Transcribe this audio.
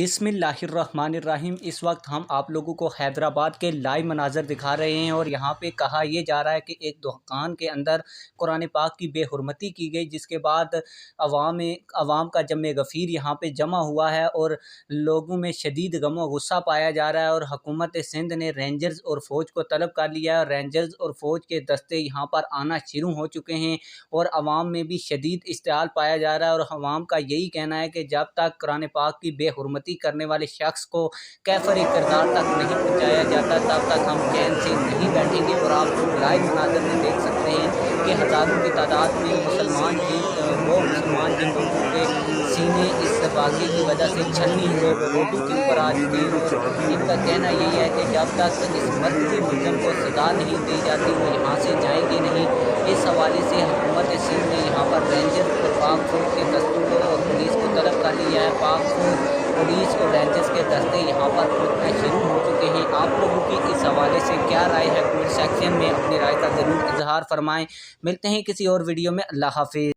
बिस्मिल्लाहिर्रहमानिर्रहीम। इस वक्त हम आप लोगों को हैदराबाद के लाइव मनाज़र दिखा रहे हैं और यहाँ पे कहा यह जा रहा है कि एक दुकान के अंदर कुरान पाक की बेहुरमती की गई, जिसके बाद अवाम का जम गफ़ीर यहाँ पे जमा हुआ है और लोगों में शदीद गम गुस्सा पाया जा रहा है। और हुकूमत सिंध ने रेंजर्स और फ़ौज को तलब कर लिया है और रेंजर्स और फ़ौज के दस्ते यहाँ पर आना शुरू हो चुके हैं और अवाम में भी शदीद इश्तिआल पाया जा रहा है। और अवाम का यही कहना है कि जब तक कुरान पाक की बेहुरमती करने वाले शख्स को कैफरी किरदार तक नहीं पहुँचाया जाता तब तक हम चैन से नहीं बैठेंगे। और आप लोग लाइव मनाज़र में देख सकते हैं कि हज़ारों की तादाद में मुसलमान जिन लोगों के सीने इस वाक़े की वजह से छलनी रोडों के ऊपर आ चुके हैं और इनका कहना यही है कि जब तक इस मर्द के मुलज़म को सज़ा नहीं दी जाती वो यहाँ से जाएंगे नहीं। इस हवाले से हुकूमत सिंध ने यहाँ पर रेंजर और पाक फौज के दस्तों को और पुलिस को तलब कर लिया है। पाक फौज, पुलिस और रेंजर्स के दस्ते यहाँ पर पहुँचना शुरू हो चुके हैं। आप लोगों की इस हवाले से क्या राय है, कमेंट सेक्शन में अपनी राय का ज़रूर इजहार फरमाएँ। मिलते हैं किसी और वीडियो में। अल्लाह हाफिज़।